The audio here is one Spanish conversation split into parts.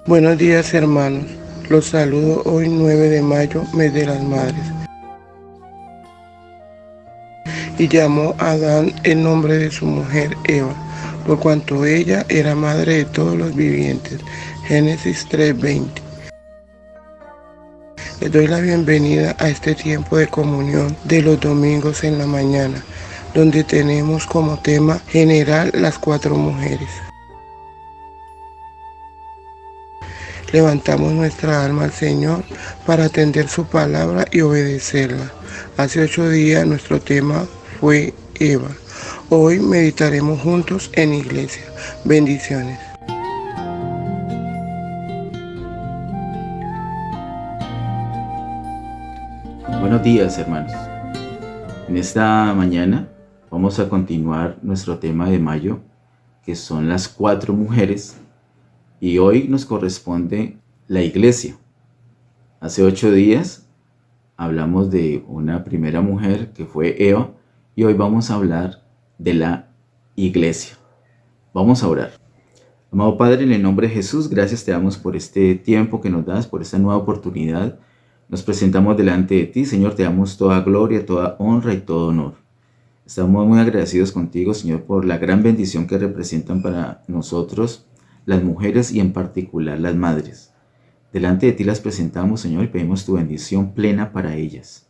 Buenos días, hermanos. Los saludo hoy 9 de mayo, mes de las madres. Y llamó a Adán el nombre de su mujer Eva, por cuanto ella era madre de todos los vivientes. Génesis 3:20. Les doy la bienvenida a este tiempo de comunión de los domingos en la mañana, donde tenemos como tema general las 4 mujeres. Levantamos nuestra alma al Señor para atender su palabra y obedecerla. Hace 8 días nuestro tema fue Eva. Hoy meditaremos juntos en iglesia. Bendiciones. Buenos días, hermanos. En esta mañana vamos a continuar nuestro tema de mayo, que son las 4 mujeres, y hoy nos corresponde la iglesia. Hace 8 días hablamos de una primera mujer que fue Eva, y hoy vamos a hablar de la iglesia. Vamos a orar. Amado Padre, en el nombre de Jesús, gracias te damos por este tiempo que nos das, por esta nueva oportunidad. Nos presentamos delante de ti, Señor, te damos toda gloria, toda honra y todo honor. Estamos muy agradecidos contigo, Señor, por la gran bendición que representan para nosotros las mujeres y en particular las madres. Delante de ti las presentamos, Señor, y pedimos tu bendición plena para ellas.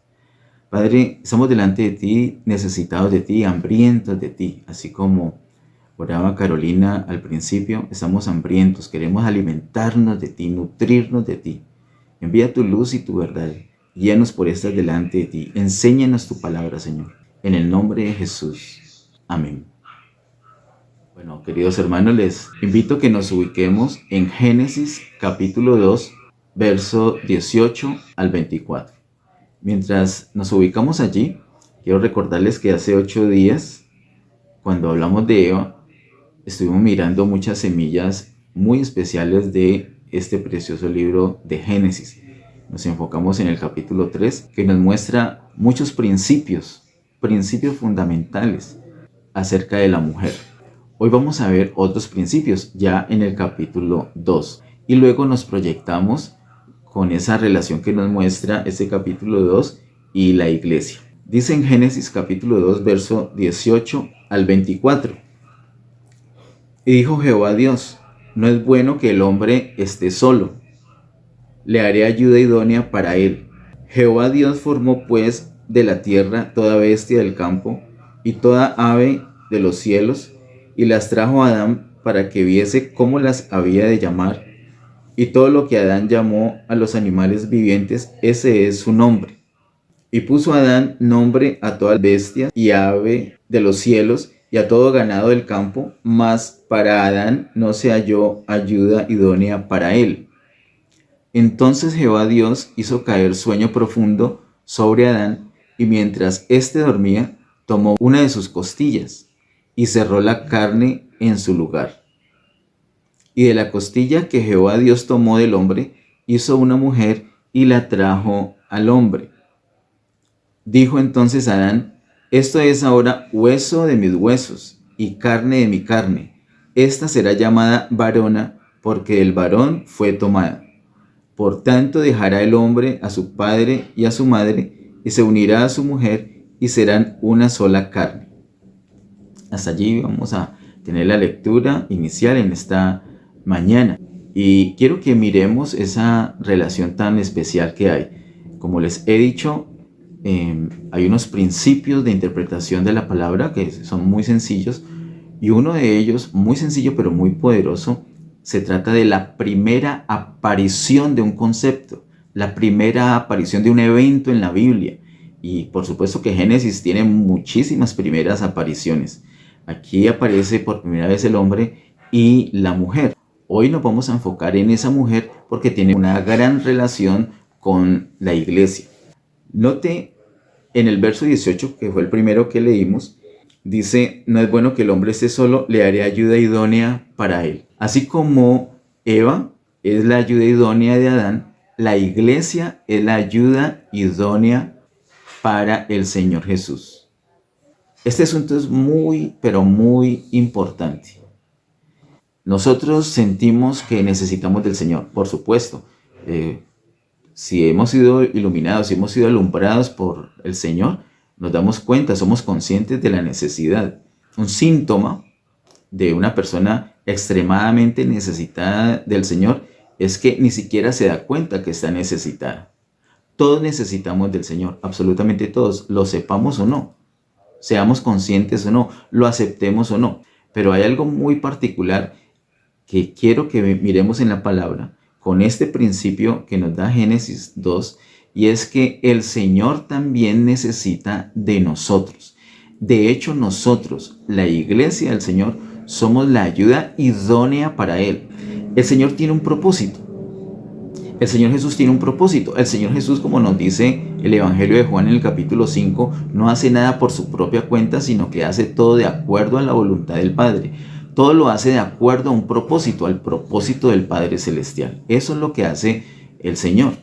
Padre, estamos delante de ti, necesitados de ti, hambrientos de ti, así como oraba Carolina al principio, estamos hambrientos, queremos alimentarnos de ti, nutrirnos de ti. Envía tu luz y tu verdad, guíanos por estas delante de ti, enséñanos tu palabra, Señor, en el nombre de Jesús. Amén. Bueno, queridos hermanos, les invito a que nos ubiquemos en Génesis capítulo 2, verso 18 al 24. Mientras nos ubicamos allí, quiero recordarles que hace 8 días, cuando hablamos de Eva, estuvimos mirando muchas semillas muy especiales de este precioso libro de Génesis. Nos enfocamos en el capítulo 3, que nos muestra muchos principios fundamentales acerca de la mujer. Hoy vamos a ver otros principios ya en el capítulo 2 y luego nos proyectamos con esa relación que nos muestra este capítulo 2 y la iglesia. Dice en Génesis capítulo 2, verso 18 al 24. Y dijo Jehová Dios: no es bueno que el hombre esté solo. Le haré ayuda idónea para él. Jehová Dios formó pues de la tierra toda bestia del campo y toda ave de los cielos, y las trajo a Adán para que viese cómo las había de llamar. Y todo lo que Adán llamó a los animales vivientes, ese es su nombre. Y puso Adán nombre a toda bestia y ave de los cielos, y a todo ganado del campo, mas para Adán no se halló ayuda idónea para él. Entonces Jehová Dios hizo caer sueño profundo sobre Adán, y mientras éste dormía, tomó una de sus costillas, y cerró la carne en su lugar. Y de la costilla que Jehová Dios tomó del hombre, hizo una mujer, y la trajo al hombre. Dijo entonces Adán: esto es ahora hueso de mis huesos y carne de mi carne. Esta será llamada varona, porque del varón fue tomada. Por tanto dejará el hombre a su padre y a su madre, y se unirá a su mujer, y serán una sola carne. Hasta allí vamos a tener la lectura inicial en esta mañana. Y quiero que miremos esa relación tan especial que hay. Como les he dicho, hay unos principios de interpretación de la palabra que son muy sencillos, y uno de ellos, muy sencillo pero muy poderoso, se trata de la primera aparición de un concepto, la primera aparición de un evento en la Biblia. Y por supuesto que Génesis tiene muchísimas primeras apariciones. Aquí aparece por primera vez el hombre y la mujer. Hoy nos vamos a enfocar en esa mujer porque tiene una gran relación con la iglesia. Note en el verso 18, que fue el primero que leímos, dice: no es bueno que el hombre esté solo, le haré ayuda idónea para él. Así como Eva es la ayuda idónea de Adán, la iglesia es la ayuda idónea para el Señor Jesús. Este asunto es muy, pero muy importante. Nosotros sentimos que necesitamos del Señor, por supuesto. Si hemos sido iluminados, si hemos sido alumbrados por el Señor, nos damos cuenta, somos conscientes de la necesidad. Un síntoma de una persona extremadamente necesitada del Señor es que ni siquiera se da cuenta que está necesitada. Todos necesitamos del Señor, absolutamente todos, lo sepamos o no, seamos conscientes o no, lo aceptemos o no. Pero hay algo muy particular que quiero que miremos en la palabra con este principio que nos da Génesis 2, y es que el Señor también necesita de nosotros. De hecho, nosotros, la iglesia del Señor, somos la ayuda idónea para Él. El Señor tiene un propósito. El Señor Jesús tiene un propósito. El Señor Jesús, como nos dice el Evangelio de Juan en el capítulo 5, no hace nada por su propia cuenta, sino que hace todo de acuerdo a la voluntad del Padre. Todo lo hace de acuerdo a un propósito, al propósito del Padre Celestial. Eso es lo que hace el Señor.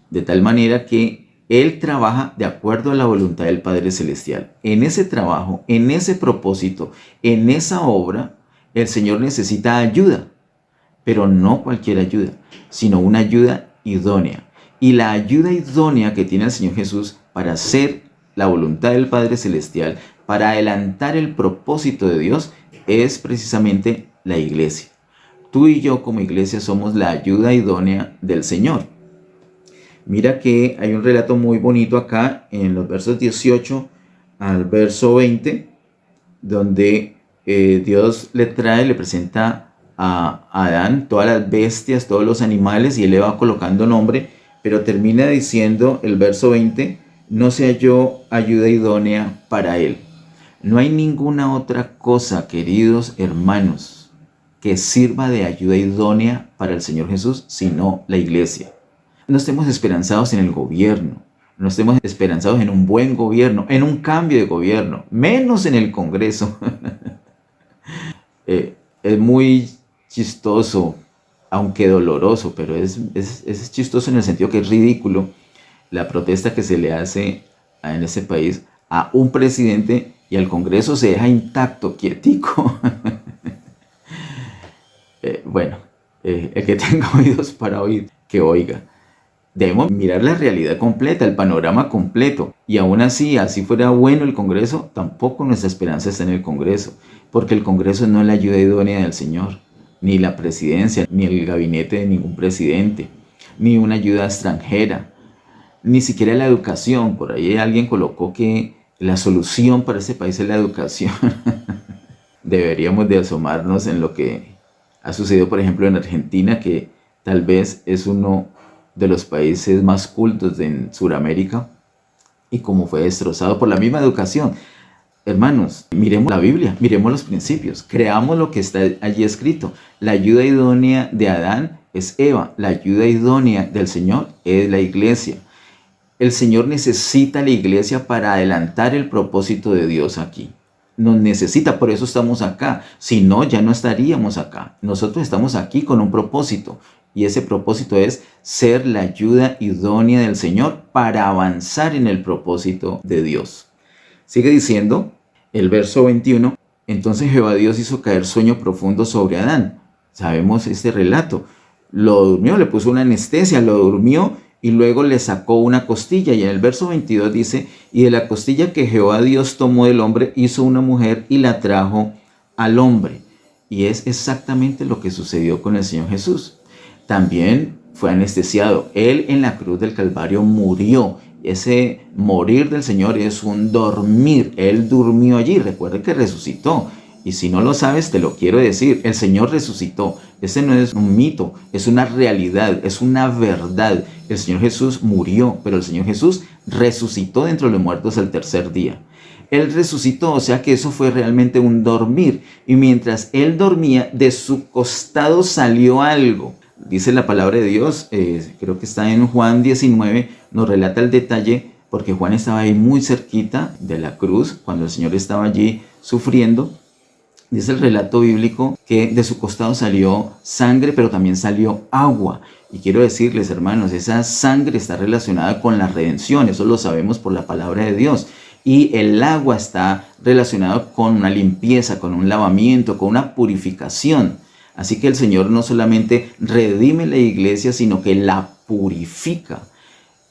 De tal manera que Él trabaja de acuerdo a la voluntad del Padre Celestial. En ese trabajo, en ese propósito, en esa obra, el Señor necesita ayuda. Pero no cualquier ayuda, sino una ayuda idónea. Y la ayuda idónea que tiene el Señor Jesús para hacer la voluntad del Padre Celestial, para adelantar el propósito de Dios, es precisamente la iglesia. Tú y yo como iglesia somos la ayuda idónea del Señor. Mira que hay un relato muy bonito acá en los versos 18 al verso 20, donde Dios le presenta a Adán todas las bestias, todos los animales, y él le va colocando nombre, pero termina diciendo el verso 20, no se halló ayuda idónea para él. No hay ninguna otra cosa, queridos hermanos, que sirva de ayuda idónea para el Señor Jesús, sino la iglesia. No estemos esperanzados en el gobierno, no estemos esperanzados en un buen gobierno, en un cambio de gobierno, menos en el Congreso. Es muy chistoso, aunque doloroso, pero es chistoso en el sentido que es ridículo la protesta que se le hace en ese país a un presidente y al Congreso se deja intacto, quietico. El que tenga oídos para oír, que oiga. Debemos mirar la realidad completa, el panorama completo. Y aún así fuera bueno el Congreso, tampoco nuestra esperanza está en el Congreso, porque el Congreso no es la ayuda idónea del Señor, ni la presidencia, ni el gabinete de ningún presidente, ni una ayuda extranjera, ni siquiera la educación. Por ahí alguien colocó que la solución para este país es la educación. Deberíamos de asomarnos en lo que ha sucedido, por ejemplo, en Argentina, que tal vez es uno de los países más cultos en Sudamérica, y cómo fue destrozado por la misma educación. Hermanos, miremos la Biblia, miremos los principios, creamos lo que está allí escrito. La ayuda idónea de Adán es Eva, la ayuda idónea del Señor es la iglesia. El Señor necesita la iglesia para adelantar el propósito de Dios aquí. Nos necesita, por eso estamos acá. Si no, ya no estaríamos acá. Nosotros estamos aquí con un propósito, y ese propósito es ser la ayuda idónea del Señor para avanzar en el propósito de Dios. Sigue diciendo el verso 21, entonces Jehová Dios hizo caer sueño profundo sobre Adán. Sabemos este relato. Lo durmió, le puso una anestesia, lo durmió y luego le sacó una costilla. Y en el verso 22 dice, y de la costilla que Jehová Dios tomó del hombre, hizo una mujer y la trajo al hombre. Y es exactamente lo que sucedió con el Señor Jesús. También fue anestesiado. Él en la cruz del Calvario murió. Ese morir del Señor es un dormir. Él durmió allí. Recuerde que resucitó. Y si no lo sabes, te lo quiero decir. El Señor resucitó. Ese no es un mito, es una realidad, es una verdad. El Señor Jesús murió, pero el Señor Jesús resucitó de entre los muertos al tercer día. Él resucitó, o sea que eso fue realmente un dormir. Y mientras Él dormía, de su costado salió algo. Dice la palabra de Dios, creo que está en Juan 19, nos relata el detalle, porque Juan estaba ahí muy cerquita de la cruz, cuando el Señor estaba allí sufriendo. Dice el relato bíblico que de su costado salió sangre, pero también salió agua. Y quiero decirles, hermanos, esa sangre está relacionada con la redención, eso lo sabemos por la palabra de Dios. y el agua está relacionado con una limpieza, con un lavamiento, con una purificación. Así que el Señor no solamente redime la iglesia, sino que la purifica.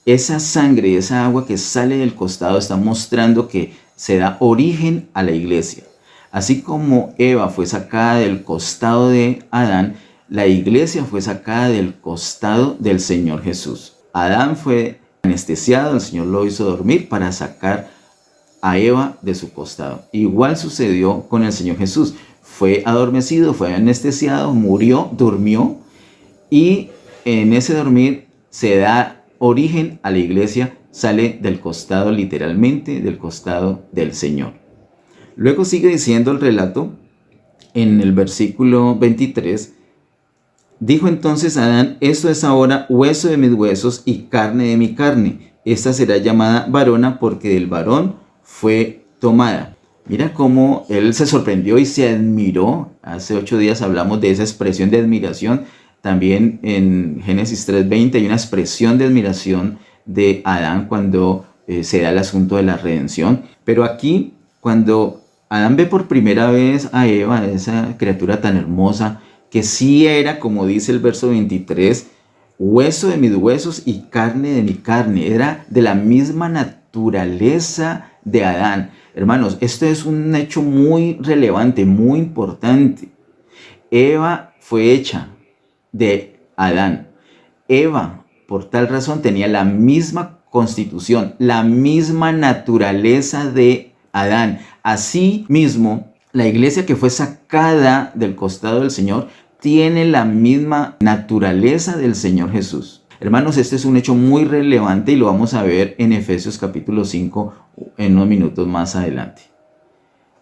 Esa sangre, esa agua que sale del costado está mostrando que se da origen a la iglesia. Así como Eva fue sacada del costado de Adán, la iglesia fue sacada del costado del Señor Jesús. Adán fue anestesiado, el Señor lo hizo dormir para sacar a Eva de su costado. Igual sucedió con el Señor Jesús. Fue adormecido, fue anestesiado, murió, durmió, y en ese dormir se da origen a la iglesia, sale del costado, literalmente del costado del Señor. Luego sigue diciendo el relato en el versículo 23. Dijo entonces Adán: esto es ahora hueso de mis huesos y carne de mi carne. Esta será llamada varona porque del varón fue tomada. Mira cómo él se sorprendió y se admiró. Hace 8 días hablamos de esa expresión de admiración. También en Génesis 3:20 hay una expresión de admiración de Adán cuando se da el asunto de la redención. Pero aquí, cuando Adán ve por primera vez a Eva, esa criatura tan hermosa, que sí era, como dice el verso 23, hueso de mis huesos y carne de mi carne, era de la misma naturaleza de Adán. Hermanos, esto es un hecho muy relevante, muy importante. Eva fue hecha de Adán. Eva, por tal razón, tenía la misma constitución, la misma naturaleza de Adán. Asimismo, la iglesia que fue sacada del costado del Señor tiene la misma naturaleza del Señor Jesús. Hermanos, este es un hecho muy relevante y lo vamos a ver en Efesios capítulo 5 en unos minutos más adelante.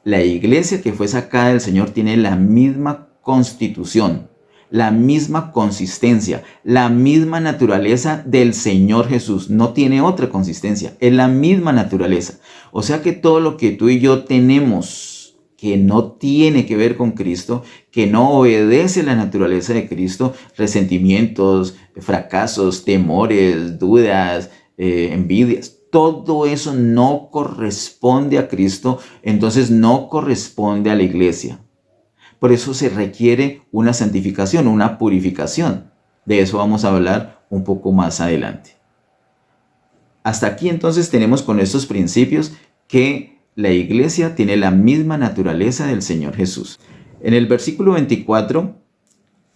La iglesia que fue sacada del Señor tiene la misma constitución, la misma consistencia, la misma naturaleza del Señor Jesús. No tiene otra consistencia, es la misma naturaleza. O sea que todo lo que tú y yo tenemos que no tiene que ver con Cristo, que no obedece a la naturaleza de Cristo, resentimientos, fracasos, temores, dudas, envidias, todo eso no corresponde a Cristo, entonces no corresponde a la iglesia. Por eso se requiere una santificación, una purificación. De eso vamos a hablar un poco más adelante. Hasta aquí entonces tenemos con estos principios que la iglesia tiene la misma naturaleza del Señor Jesús. En el versículo 24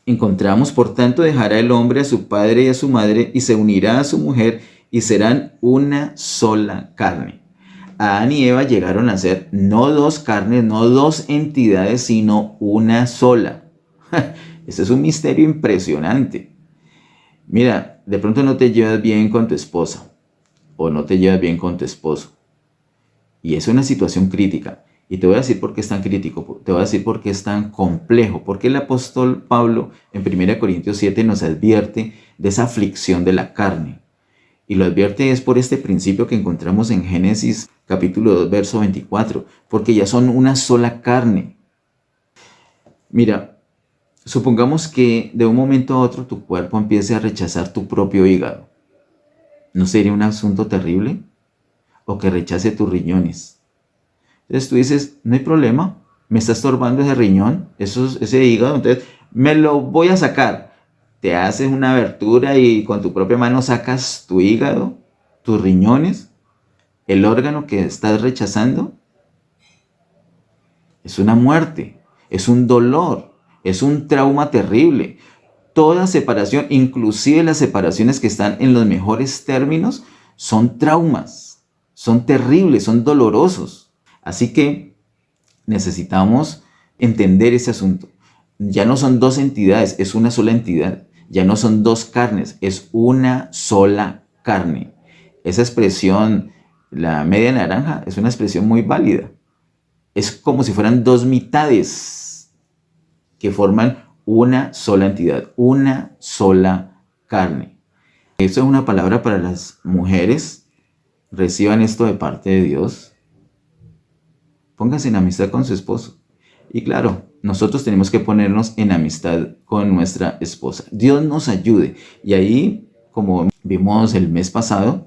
encontramos: por tanto dejará el hombre a su padre y a su madre y se unirá a su mujer y serán una sola carne. Adán y Eva llegaron a ser no dos carnes, no dos entidades, sino una sola. Este es un misterio impresionante. Mira, de pronto no te llevas bien con tu esposa o no te llevas bien con tu esposo. Y es una situación crítica. Y te voy a decir por qué es tan crítico, te voy a decir por qué es tan complejo. Porque el apóstol Pablo en 1 Corintios 7 nos advierte de esa aflicción de la carne. Y lo advierte es por este principio que encontramos en Génesis capítulo 2, verso 24. Porque ya son una sola carne. Mira, supongamos que de un momento a otro tu cuerpo empiece a rechazar tu propio hígado. ¿No sería un asunto terrible? O que rechace tus riñones. Entonces tú dices: no hay problema, me está estorbando ese riñón, ese hígado, entonces me lo voy a sacar. Te haces una abertura y con tu propia mano sacas tu hígado, tus riñones, el órgano que estás rechazando. Es una muerte, es un dolor, es un trauma terrible. Toda separación, inclusive las separaciones que están en los mejores términos, son traumas. Son terribles, son dolorosos. Así que necesitamos entender ese asunto. Ya no son dos entidades, es una sola entidad. Ya no son dos carnes, es una sola carne. Esa expresión, la media naranja, es una expresión muy válida. Es como si fueran dos mitades que forman una sola entidad, una sola carne. Esto es una palabra para las mujeres. Reciban esto de parte de Dios. Pónganse en amistad con su esposo. Y claro, nosotros tenemos que ponernos en amistad con nuestra esposa. Dios nos ayude. Y ahí, como vimos el mes pasado,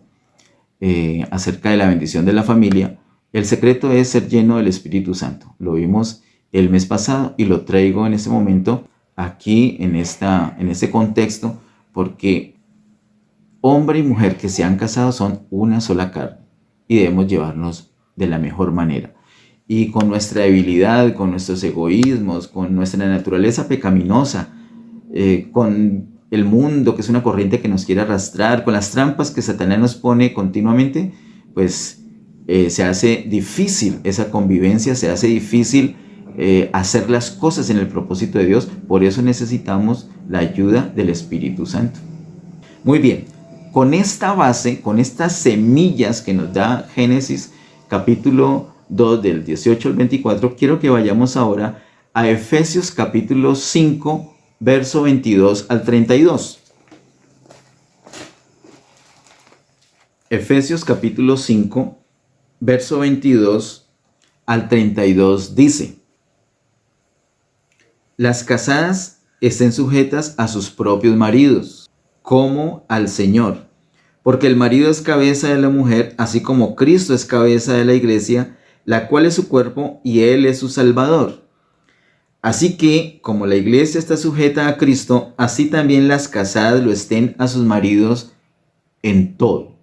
acerca de la bendición de la familia, El secreto es ser lleno del Espíritu Santo. Lo vimos el mes pasado y lo traigo en este momento aquí en este contexto porque hombre y mujer que se han casado son una sola carne y debemos llevarnos de la mejor manera. Y con nuestra debilidad, con nuestros egoísmos, con nuestra naturaleza pecaminosa, con el mundo que es una corriente que nos quiere arrastrar, con las trampas que Satanás nos pone continuamente, pues se hace difícil esa convivencia, se hace difícil hacer las cosas en el propósito de Dios. Por eso necesitamos la ayuda del Espíritu Santo. Muy bien, con esta base, con estas semillas que nos da Génesis capítulo 2 del 18 al 24, quiero que vayamos ahora a Efesios capítulo 5, verso 22 al 32. Efesios capítulo 5, verso 22 al 32 dice: Las casadas estén sujetas a sus propios maridos, como al Señor, porque el marido es cabeza de la mujer, así como Cristo es cabeza de la iglesia, la cual es su cuerpo y Él es su Salvador. Así que, como la iglesia está sujeta a Cristo, así también las casadas lo estén a sus maridos en todo.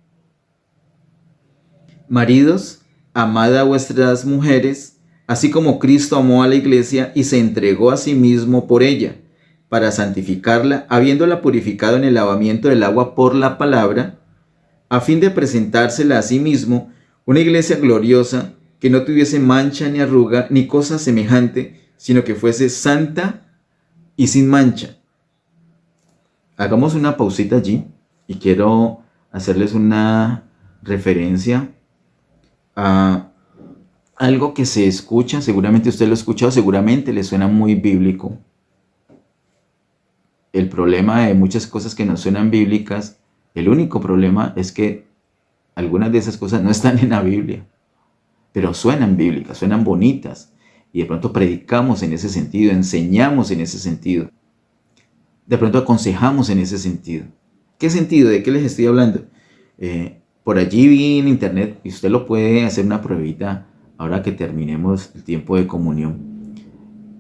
Maridos, amad a vuestras mujeres, así como Cristo amó a la iglesia y se entregó a sí mismo por ella, para santificarla, habiéndola purificado en el lavamiento del agua por la palabra, a fin de presentársela a sí mismo una iglesia gloriosa, que no tuviese mancha ni arruga ni cosa semejante, sino que fuese santa y sin mancha. Hagamos una pausita allí y quiero hacerles una referencia a algo que se escucha, seguramente usted lo ha escuchado, seguramente le suena muy bíblico. El problema de muchas cosas que nos suenan bíblicas, el único problema es que algunas de esas cosas no están en la Biblia, pero suenan bíblicas, suenan bonitas, y de pronto predicamos en ese sentido, enseñamos en ese sentido, de pronto aconsejamos en ese sentido. ¿Qué sentido? ¿De qué les estoy hablando? Por allí vi en internet, y usted lo puede hacer una pruebita ahora que terminemos el tiempo de comunión,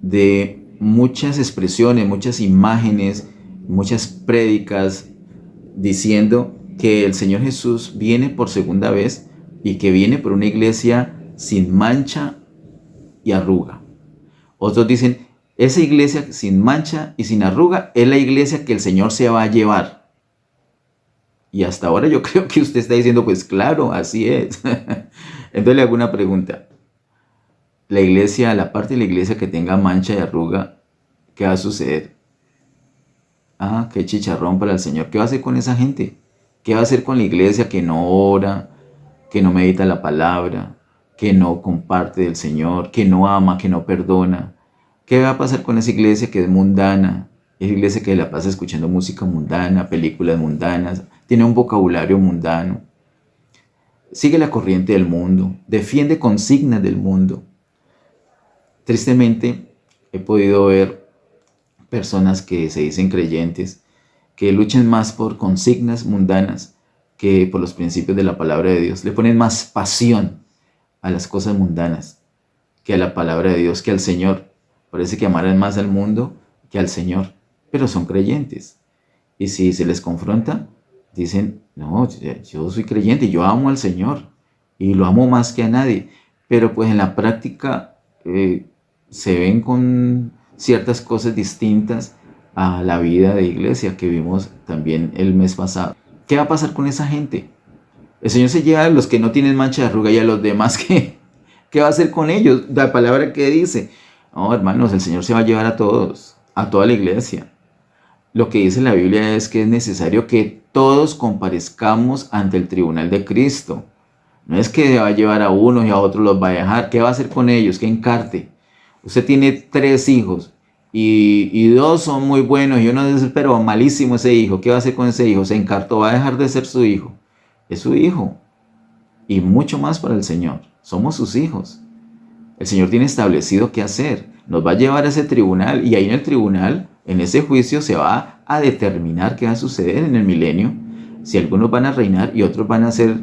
de muchas expresiones, muchas imágenes, muchas prédicas diciendo que el Señor Jesús viene por segunda vez y que viene por una iglesia sin mancha y arruga. Otros dicen, esa iglesia sin mancha y sin arruga es la iglesia que el Señor se va a llevar. Y hasta ahora yo creo que usted está diciendo, pues claro, así es. Entonces le hago una pregunta. La iglesia, la parte de la iglesia que tenga mancha y arruga, ¿qué va a suceder? Ah, qué chicharrón para el Señor. ¿Qué va a hacer con esa gente? ¿Qué va a hacer con la iglesia que no ora, que no medita la palabra, que no comparte del Señor, que no ama, que no perdona? ¿Qué va a pasar con esa iglesia que es mundana? Esa iglesia que la pasa escuchando música mundana, películas mundanas, tiene un vocabulario mundano, sigue la corriente del mundo, defiende consignas del mundo. Tristemente, he podido ver personas que se dicen creyentes, que luchan más por consignas mundanas que por los principios de la palabra de Dios. Le ponen más pasión a las cosas mundanas que a la palabra de Dios, que al Señor. Parece que amarán más al mundo que al Señor, pero son creyentes. Y si se les confronta, dicen, no, yo soy creyente, yo amo al Señor y lo amo más que a nadie. Pero pues en la práctica se ven con ciertas cosas distintas a la vida de iglesia que vimos también el mes pasado. ¿Qué va a pasar con esa gente? El Señor se lleva a los que no tienen mancha de arruga y a los demás, ¿qué va a hacer con ellos? La palabra que dice, no, hermanos, el Señor se va a llevar a todos, a toda la iglesia. Lo que dice la Biblia es que es necesario que todos comparezcamos ante el tribunal de Cristo. No es que va a llevar a unos y a otros los va a dejar. ¿Qué va a hacer con ellos? ¿Qué encarte? Usted tiene 3 hijos y 2 son muy buenos y uno es pero malísimo ese hijo. ¿Qué va a hacer con ese hijo? Se encartó, va a dejar de ser su hijo. Es su hijo. Y mucho más para el Señor. Somos sus hijos. El Señor tiene establecido qué hacer. Nos va a llevar a ese tribunal y ahí en el tribunal, en ese juicio, se va a determinar qué va a suceder en el milenio. Si algunos van a reinar y otros van a ser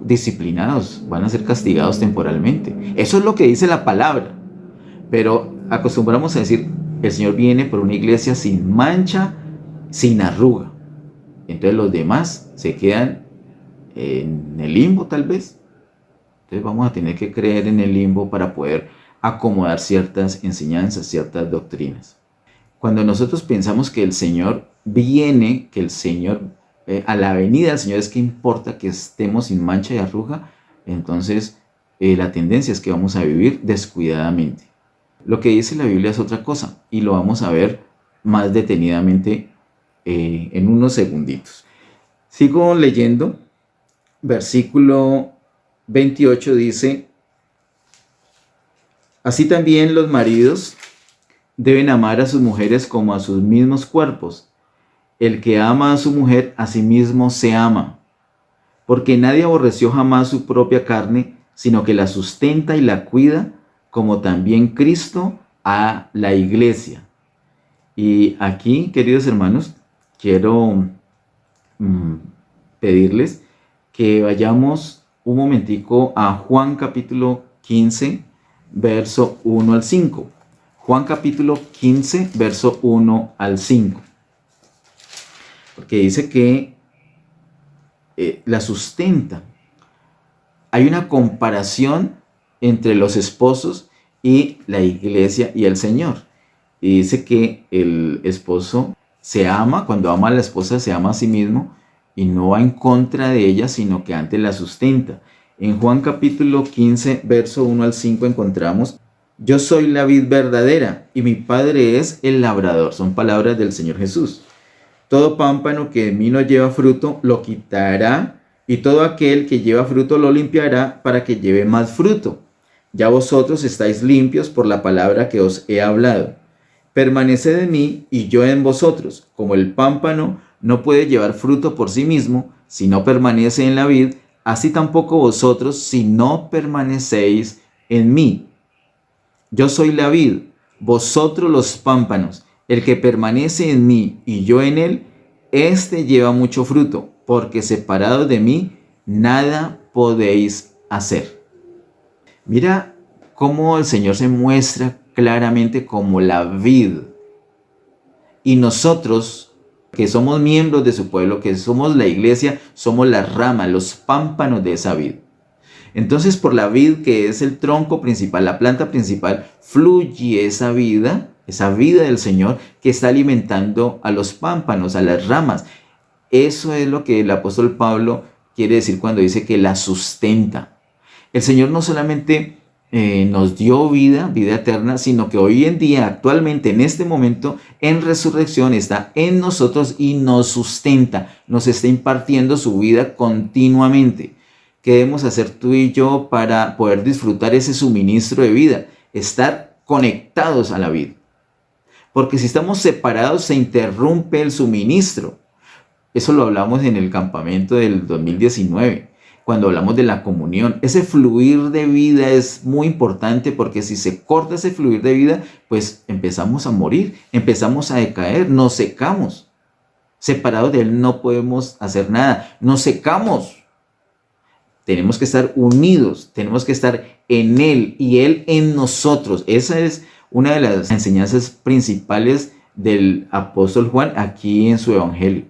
disciplinados, van a ser castigados temporalmente. Eso es lo que dice la palabra. Pero acostumbramos a decir, el Señor viene por una iglesia sin mancha, sin arruga. Entonces los demás se quedan en el limbo tal vez. Entonces vamos a tener que creer en el limbo para poder acomodar ciertas enseñanzas, ciertas doctrinas. Cuando nosotros pensamos que el Señor viene, que el Señor, a la venida del Señor es que importa que estemos sin mancha y arruga, entonces la tendencia es que vamos a vivir descuidadamente. Lo que dice la Biblia es otra cosa y lo vamos a ver más detenidamente en unos segunditos. Sigo leyendo. Versículo 28 dice: así también los maridos deben amar a sus mujeres como a sus mismos cuerpos. El que ama a su mujer, a sí mismo se ama. Porque nadie aborreció jamás su propia carne, sino que la sustenta y la cuida, como también Cristo a la iglesia. Y aquí, queridos hermanos, quiero pedirles que vayamos un momentico a Juan capítulo 15, verso 1 al 5. Juan capítulo 15, verso 1 al 5. Porque dice que la sustenta. Hay una comparación entre los esposos y la iglesia y el Señor. Y dice que el esposo se ama, cuando ama a la esposa se ama a sí mismo y no va en contra de ella, sino que antes la sustenta. En Juan capítulo 15, verso 1 al 5 encontramos: yo soy la vid verdadera y mi Padre es el labrador. Son palabras del Señor Jesús. Todo pámpano que en mí no lleva fruto lo quitará, y todo aquel que lleva fruto lo limpiará para que lleve más fruto. Ya vosotros estáis limpios por la palabra que os he hablado. Permaneced en mí y yo en vosotros. Como el pámpano no puede llevar fruto por sí mismo si no permanece en la vid, así tampoco vosotros si no permanecéis en mí. Yo soy la vid, vosotros los pámpanos. El que permanece en mí y yo en él, éste lleva mucho fruto, porque separados de mí nada podéis hacer. Mira cómo el Señor se muestra claramente como la vid. Y nosotros, que somos miembros de su pueblo, que somos la iglesia, somos las ramas, los pámpanos de esa vid. Entonces, por la vid, que es el tronco principal, la planta principal, fluye esa vida del Señor que está alimentando a los pámpanos, a las ramas. Eso es lo que el apóstol Pablo quiere decir cuando dice que la sustenta. El Señor no solamente nos dio vida eterna, sino que hoy en día, actualmente, en este momento, en resurrección, está en nosotros y nos sustenta, nos está impartiendo su vida continuamente. ¿Qué debemos hacer tú y yo para poder disfrutar ese suministro de vida? Estar conectados a la vida. Porque si estamos separados, se interrumpe el suministro. Eso lo hablamos en el campamento del 2019. Cuando hablamos de la comunión, ese fluir de vida es muy importante, porque si se corta ese fluir de vida, pues empezamos a morir, empezamos a decaer, nos secamos. Separados de Él no podemos hacer nada, nos secamos. Tenemos que estar unidos, tenemos que estar en Él y Él en nosotros. Esa es una de las enseñanzas principales del apóstol Juan aquí en su evangelio.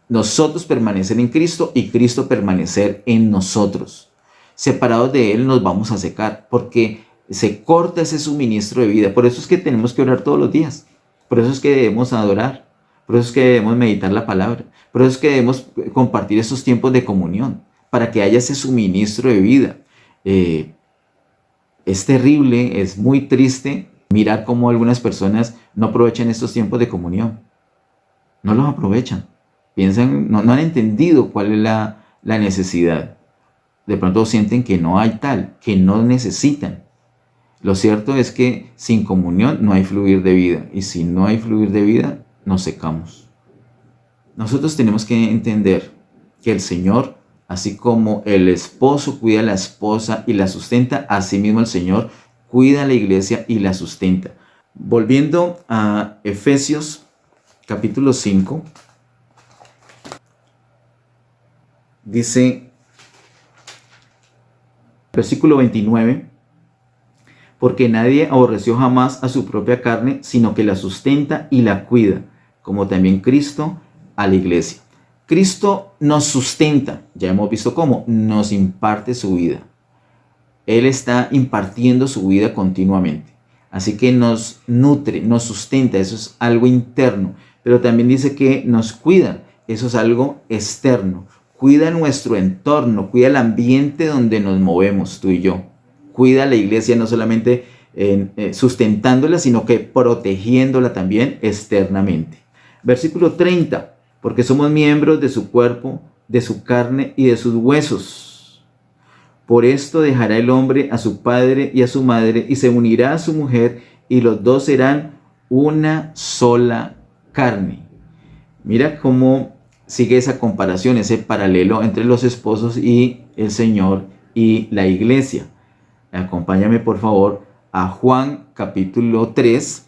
Nosotros permanecer en Cristo y Cristo permanecer en nosotros. Separados de Él nos vamos a secar, porque se corta ese suministro de vida. Por eso es que tenemos que orar todos los días. Por eso es que debemos adorar. Por eso es que debemos meditar la palabra. Por eso es que debemos compartir estos tiempos de comunión, para que haya ese suministro de vida. Es terrible, es muy triste mirar cómo algunas personas no aprovechan estos tiempos de comunión. No los aprovechan. Piensan, no han entendido cuál es la necesidad. De pronto sienten que no hay tal, que no necesitan. Lo cierto es que sin comunión no hay fluir de vida. Y si no hay fluir de vida, nos secamos. Nosotros tenemos que entender que el Señor, así como el esposo cuida a la esposa y la sustenta, así mismo el Señor cuida a la iglesia y la sustenta. Volviendo a Efesios capítulo 5, dice, versículo 29, porque nadie aborreció jamás a su propia carne, sino que la sustenta y la cuida, como también Cristo a la iglesia. Cristo nos sustenta, ya hemos visto cómo, nos imparte su vida. Él está impartiendo su vida continuamente. Así que nos nutre, nos sustenta, eso es algo interno. Pero también dice que nos cuida, eso es algo externo. Cuida nuestro entorno, cuida el ambiente donde nos movemos, tú y yo. Cuida la iglesia no solamente sustentándola, sino que protegiéndola también externamente. Versículo 30, porque somos miembros de su cuerpo, de su carne y de sus huesos. Por esto dejará el hombre a su padre y a su madre y se unirá a su mujer y los dos serán una sola carne. Mira cómo sigue esa comparación, ese paralelo entre los esposos y el Señor y la iglesia. Acompáñame por favor a Juan capítulo 3.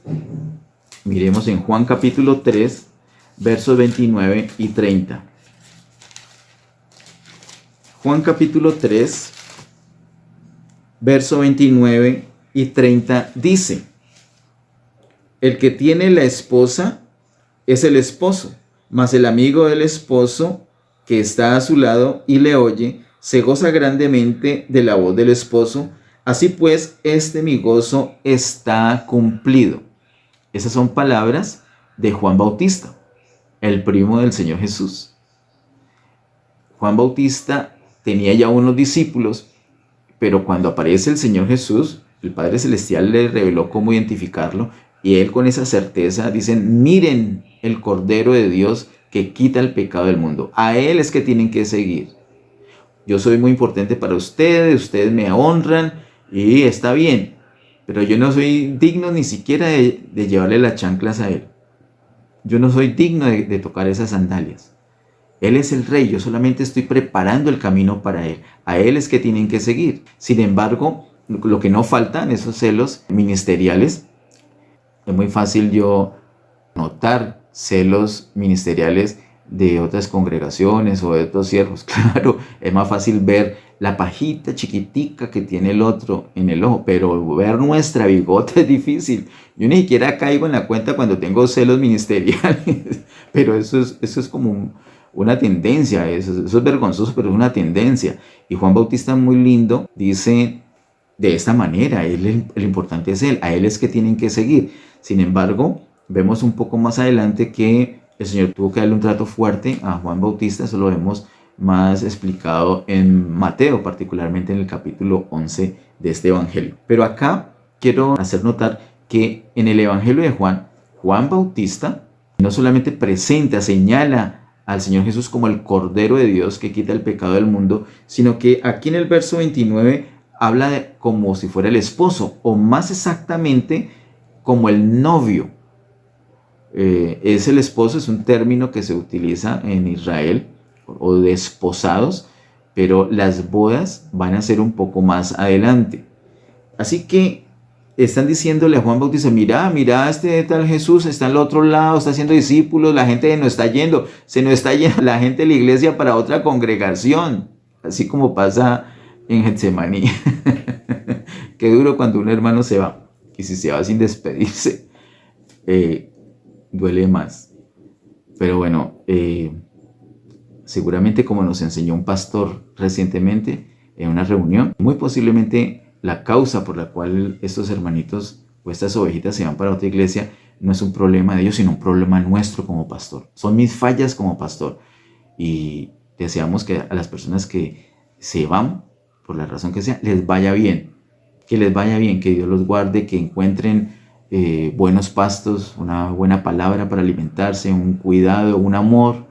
Miremos en Juan capítulo 3, versos 29 y 30. Juan capítulo 3, verso 29 y 30 dice: el que tiene la esposa es el esposo, mas el amigo del esposo que está a su lado y le oye, se goza grandemente de la voz del esposo. Así pues, mi gozo está cumplido. Esas son palabras de Juan Bautista, el primo del Señor Jesús. Juan Bautista tenía ya unos discípulos, pero cuando aparece el Señor Jesús, el Padre Celestial le reveló cómo identificarlo, y él con esa certeza dice: miren el Cordero de Dios que quita el pecado del mundo. A él es que tienen que seguir. Yo soy muy importante para ustedes me honran y está bien, pero yo no soy digno ni siquiera de llevarle las chanclas a él. Yo no soy digno de tocar esas sandalias. Él es el rey, yo solamente estoy preparando el camino para él. A él es que tienen que seguir. Sin embargo, lo que no faltan, esos celos ministeriales. Es muy fácil yo notar celos ministeriales de otras congregaciones o de otros siervos. Claro, es más fácil ver la pajita chiquitica que tiene el otro en el ojo, pero ver nuestra bigota es difícil. Yo ni siquiera caigo en la cuenta cuando tengo celos ministeriales, pero eso es como una tendencia, eso es vergonzoso, pero es una tendencia. Y Juan Bautista, muy lindo, dice de esta manera: el importante es él, a él es que tienen que seguir. Sin embargo, vemos un poco más adelante que el Señor tuvo que darle un trato fuerte a Juan Bautista. Eso lo vemos más explicado en Mateo, particularmente en el capítulo 11 de este evangelio. Pero acá quiero hacer notar que en el evangelio de Juan, Juan Bautista no solamente presenta, señala al Señor Jesús como el Cordero de Dios que quita el pecado del mundo, sino que aquí en el verso 29 habla como si fuera el esposo, o más exactamente como el novio. Es el esposo, es un término que se utiliza en Israel, o de esposados, pero las bodas van a ser un poco más adelante. Así que están diciéndole a Juan Bautista: mira, este tal Jesús está al otro lado, está haciendo discípulos, la gente se nos está yendo la gente de la iglesia para otra congregación, así como pasa en Getsemaní. Qué duro cuando un hermano se va, y si se va sin despedirse, duele más. Pero bueno, seguramente, como nos enseñó un pastor recientemente en una reunión, muy posiblemente la causa por la cual estos hermanitos o estas ovejitas se van para otra iglesia no es un problema de ellos, sino un problema nuestro como pastor. Son mis fallas como pastor, y deseamos que a las personas que se van, por la razón que sea, les vaya bien, que Dios los guarde, que encuentren buenos pastos, una buena palabra para alimentarse, un cuidado, un amor,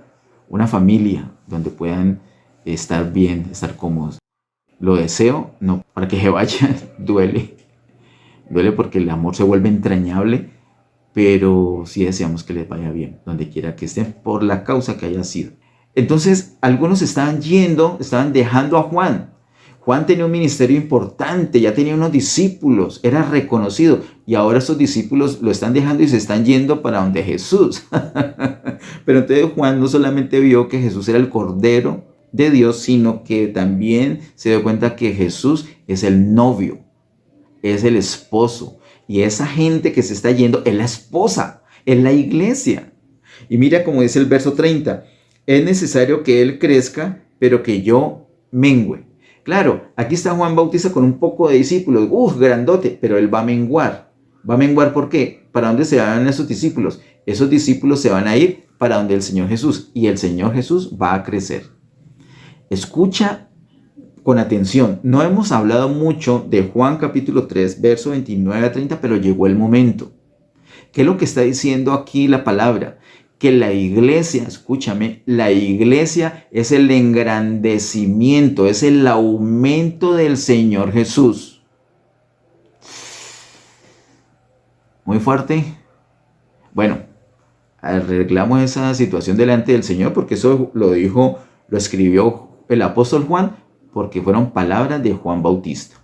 una familia donde puedan estar bien, estar cómodos. Lo deseo, no para que se vayan, duele porque el amor se vuelve entrañable, pero sí deseamos que les vaya bien, donde quiera que estén, por la causa que haya sido. Entonces, algunos estaban dejando a Juan. Juan tenía un ministerio importante, ya tenía unos discípulos, era reconocido, y ahora esos discípulos lo están dejando y se están yendo para donde Jesús. Pero entonces Juan no solamente vio que Jesús era el Cordero de Dios, sino que también se dio cuenta que Jesús es el novio, es el esposo, y esa gente que se está yendo es la esposa, es la iglesia. Y mira como dice el verso 30, es necesario que Él crezca, pero que yo mengüe. Claro, aquí está Juan Bautista con un poco de discípulos, grandote, pero Él va a menguar. ¿Va a menguar por qué? ¿Para dónde se van esos discípulos? Esos discípulos se van a ir para donde el Señor Jesús, y el Señor Jesús va a crecer. Escucha con atención, no hemos hablado mucho de Juan capítulo 3, verso 29 a 30, pero llegó el momento. ¿Qué es lo que está diciendo aquí la palabra? Que la iglesia, escúchame, la iglesia es el engrandecimiento, es el aumento del Señor Jesús. Muy fuerte. Bueno, arreglamos esa situación delante del Señor porque eso lo escribió el apóstol Juan, porque fueron palabras de Juan Bautista.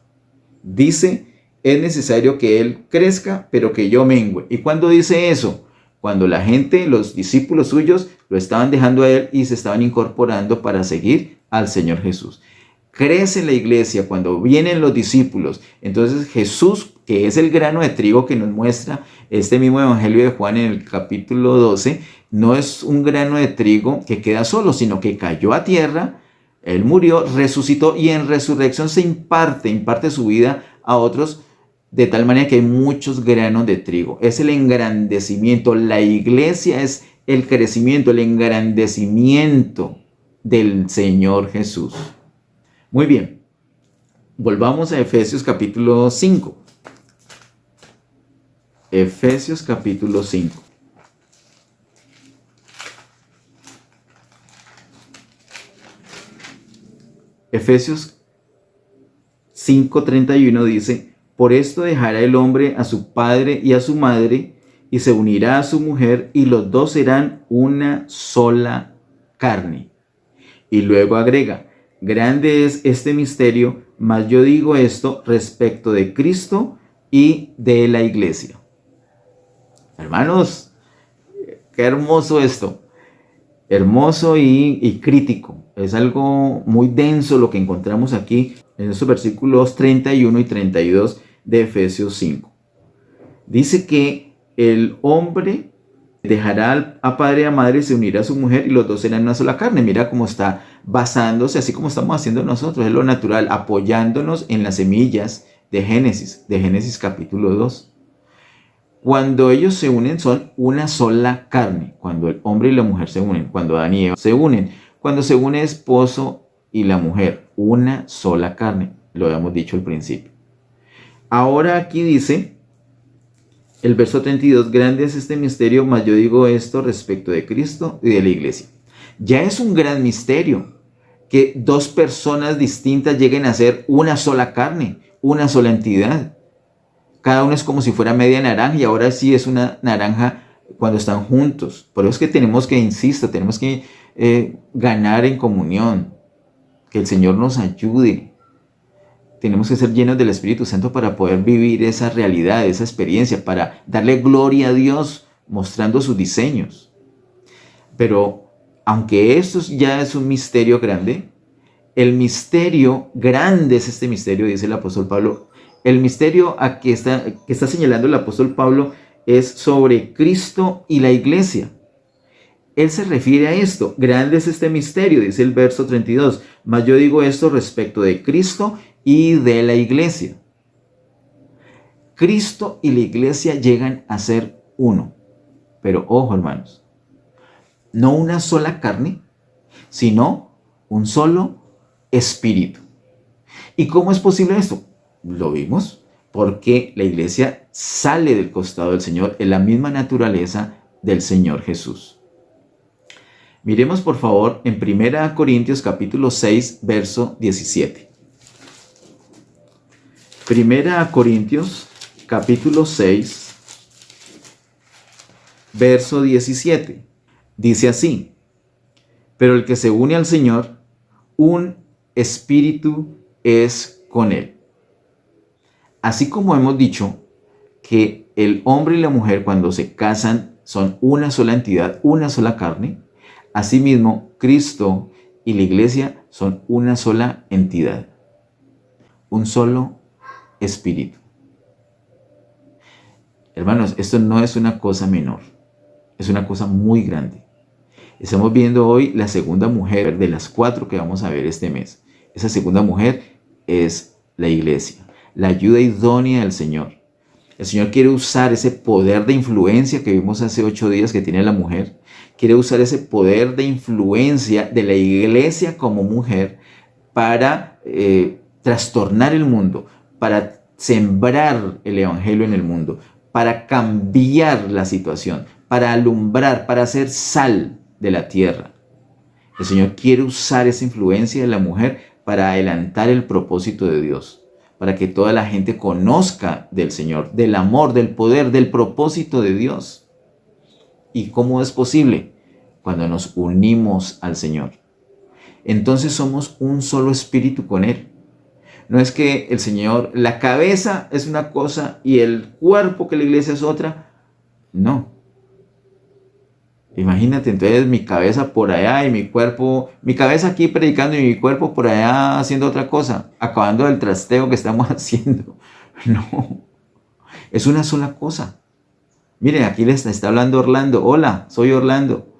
Dice, es necesario que Él crezca, pero que yo mengüe. ¿Y cuándo dice eso? Cuando la gente, los discípulos suyos, lo estaban dejando a Él y se estaban incorporando para seguir al Señor Jesús. Crece la iglesia cuando vienen los discípulos. Entonces Jesús, que es el grano de trigo que nos muestra este mismo evangelio de Juan en el capítulo 12, no es un grano de trigo que queda solo, sino que cayó a tierra, Él murió, resucitó y en resurrección se imparte su vida a otros, de tal manera que hay muchos granos de trigo. Es el engrandecimiento. La iglesia es el crecimiento, el engrandecimiento del Señor Jesús. Muy bien, volvamos a Efesios capítulo 5. Efesios capítulo 5. Efesios 5:31 dice, por esto dejará el hombre a su padre y a su madre, y se unirá a su mujer, y los dos serán una sola carne. Y luego agrega, grande es este misterio, mas yo digo esto respecto de Cristo y de la iglesia. Hermanos, qué hermoso esto. Hermoso y crítico. Es algo muy denso lo que encontramos aquí en estos versículos 31 y 32 de Efesios 5. Dice que el hombre dejará a padre y a madre, se unirá a su mujer y los dos serán una sola carne. Mira cómo está basándose, así como estamos haciendo nosotros, es lo natural, apoyándonos en las semillas de Génesis capítulo 2. Cuando ellos se unen son una sola carne, cuando el hombre y la mujer se unen, cuando Adán y Eva se unen, cuando se une el esposo y la mujer, una sola carne, lo habíamos dicho al principio. Ahora aquí dice, el verso 32, grande es este misterio, mas yo digo esto respecto de Cristo y de la iglesia. Ya es un gran misterio que dos personas distintas lleguen a ser una sola carne, una sola entidad. Cada uno es como si fuera media naranja y ahora sí es una naranja cuando están juntos. Por eso es que tenemos que, insisto, tenemos que ganar en comunión. Que el Señor nos ayude. Tenemos que ser llenos del Espíritu Santo para poder vivir esa realidad, esa experiencia, para darle gloria a Dios mostrando sus diseños. Pero aunque esto ya es un misterio grande, el misterio grande es este misterio, dice el apóstol Pablo. El misterio a que está señalando el apóstol Pablo es sobre Cristo y la iglesia. Él se refiere a esto. Grande es este misterio, dice el verso 32. Mas yo digo esto respecto de Cristo y de la iglesia. Cristo y la iglesia llegan a ser uno. Pero ojo, hermanos, no una sola carne, sino un solo espíritu. ¿Y cómo es posible esto? Lo vimos porque la iglesia sale del costado del Señor en la misma naturaleza del Señor Jesús. Miremos por favor en 1 Corintios capítulo 6, verso 17. 1 Corintios capítulo 6, verso 17. Dice así, pero el que se une al Señor, un espíritu es con él. Así como hemos dicho que el hombre y la mujer cuando se casan son una sola entidad, una sola carne, asimismo Cristo y la iglesia son una sola entidad, un solo espíritu. Hermanos, esto no es una cosa menor, es una cosa muy grande. Estamos viendo hoy la segunda mujer de las 4 que vamos a ver este mes. Esa segunda mujer es la iglesia, la ayuda idónea del Señor. El Señor quiere usar ese poder de influencia que vimos hace 8 días que tiene la mujer. Quiere usar ese poder de influencia de la iglesia como mujer para trastornar el mundo, para sembrar el evangelio en el mundo, para cambiar la situación, para alumbrar, para hacer sal de la tierra. El Señor quiere usar esa influencia de la mujer para adelantar el propósito de Dios, para que toda la gente conozca del Señor, del amor, del poder, del propósito de Dios. ¿Y cómo es posible? Cuando nos unimos al Señor. Entonces somos un solo espíritu con Él. No es que el Señor, la cabeza es una cosa y el cuerpo que la iglesia es otra. No. Imagínate entonces mi cabeza por allá y mi cuerpo, mi cabeza aquí predicando y mi cuerpo por allá haciendo otra cosa, acabando del trasteo que estamos haciendo. No, es una sola cosa. Miren, aquí les está hablando Orlando. Hola, soy Orlando.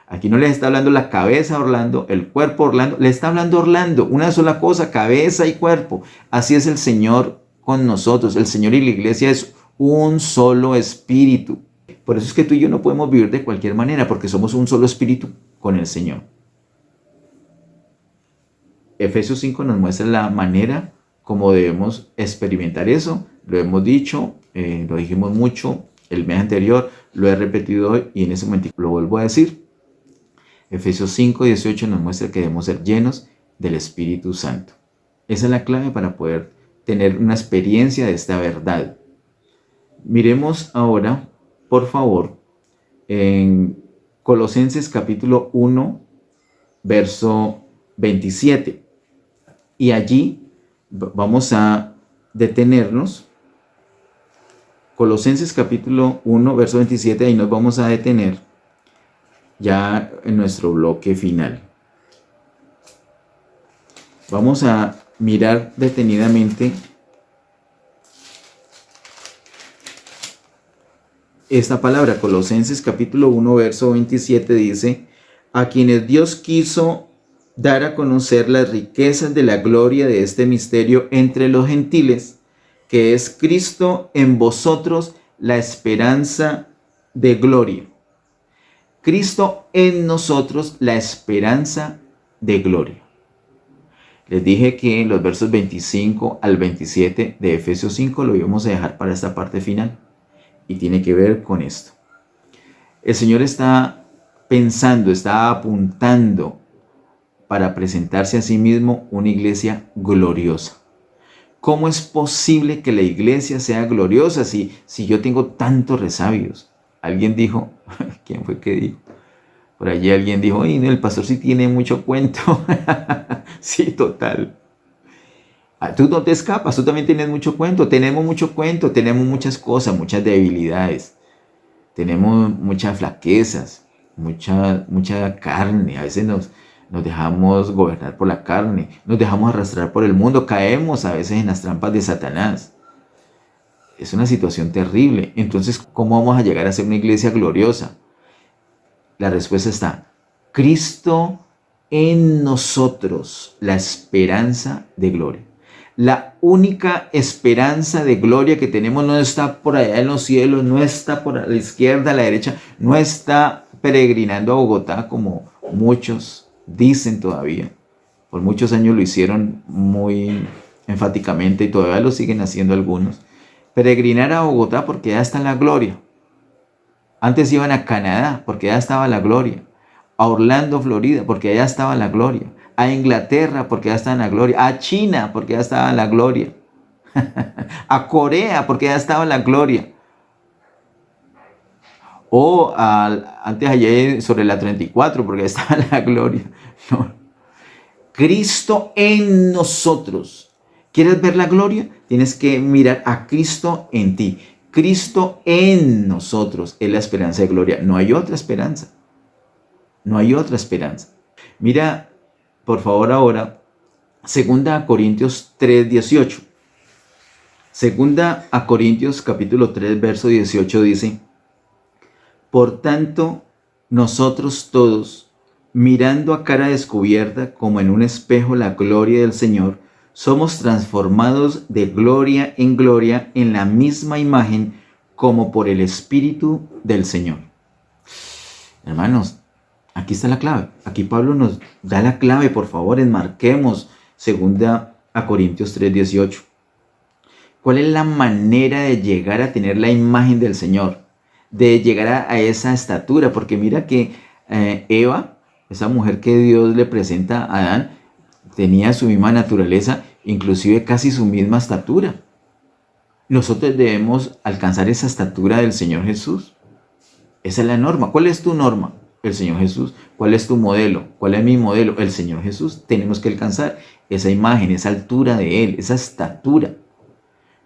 Aquí no les está hablando la cabeza a Orlando, el cuerpo a Orlando, le está hablando Orlando, una sola cosa, cabeza y cuerpo. Así es el Señor con nosotros. El Señor y la iglesia es un solo espíritu. Por eso es que tú y yo no podemos vivir de cualquier manera, porque somos un solo espíritu con el Señor. Efesios 5 nos muestra la manera como debemos experimentar eso. Lo hemos dicho, lo dijimos mucho el mes anterior, lo he repetido hoy y en ese momento lo vuelvo a decir. Efesios 5, 18 nos muestra que debemos ser llenos del Espíritu Santo. Esa es la clave para poder tener una experiencia de esta verdad. Miremos ahora, por favor, en Colosenses capítulo 1, verso 27. Y allí vamos a detenernos. Colosenses capítulo 1, verso 27, ahí nos vamos a detener ya en nuestro bloque final. Vamos a mirar detenidamente esta palabra. Colosenses capítulo 1, verso 27 dice: a quienes Dios quiso dar a conocer las riquezas de la gloria de este misterio entre los gentiles, que es Cristo en vosotros, la esperanza de gloria. Cristo en nosotros, la esperanza de gloria. Les dije que los versos 25 al 27 de Efesios 5 lo íbamos a dejar para esta parte final. Y tiene que ver con esto. El Señor está pensando, está apuntando para presentarse a sí mismo una iglesia gloriosa. ¿Cómo es posible que la iglesia sea gloriosa si yo tengo tantos resabios? Alguien dijo, ¿quién fue que dijo? Por allí alguien dijo, oye, no, el pastor sí tiene mucho cuento. Sí, total. Tú no te escapas, tú también tienes mucho cuento. Tenemos mucho cuento, tenemos muchas cosas, muchas debilidades. Tenemos muchas flaquezas, mucha carne. A veces nos dejamos gobernar por la carne, nos dejamos arrastrar por el mundo, caemos a veces en las trampas de Satanás. Es una situación terrible. Entonces, ¿cómo vamos a llegar a ser una iglesia gloriosa? La respuesta está: Cristo en nosotros, la esperanza de gloria. La única esperanza de gloria que tenemos no está por allá en los cielos, no está por la izquierda, a la derecha, no está peregrinando a Bogotá como muchos dicen todavía. Por muchos años lo hicieron muy enfáticamente y todavía lo siguen haciendo algunos. Peregrinar a Bogotá porque ya está la gloria. Antes iban a Canadá porque ya estaba la gloria. A Orlando, Florida, porque allá estaba la gloria. A Inglaterra, porque ya estaba la gloria. A China, porque ya estaba la gloria. A Corea, porque ya estaba la gloria. O antes ayer sobre la 34, porque ya estaba la gloria. No. Cristo en nosotros. ¿Quieres ver la gloria? Tienes que mirar a Cristo en ti. Cristo en nosotros es la esperanza de gloria. No hay otra esperanza. No hay otra esperanza. Mira por favor, ahora, 2 Corintios 3:18. Segunda a Corintios capítulo 3, verso 18 dice: por tanto, nosotros todos, mirando a cara descubierta como en un espejo la gloria del Señor, somos transformados de gloria en la misma imagen como por el Espíritu del Señor. Hermanos, aquí está la clave. Aquí Pablo nos da la clave, por favor, enmarquemos 2 Corintios 3:18. ¿Cuál es la manera de llegar a tener la imagen del Señor? De llegar a esa estatura, porque mira que Eva, esa mujer que Dios le presenta a Adán, tenía su misma naturaleza, inclusive casi su misma estatura. Nosotros debemos alcanzar esa estatura del Señor Jesús. Esa es la norma. ¿Cuál es tu norma? El Señor Jesús. ¿Cuál es tu modelo? ¿Cuál es mi modelo? El Señor Jesús. Tenemos que alcanzar esa imagen, esa altura de Él, esa estatura.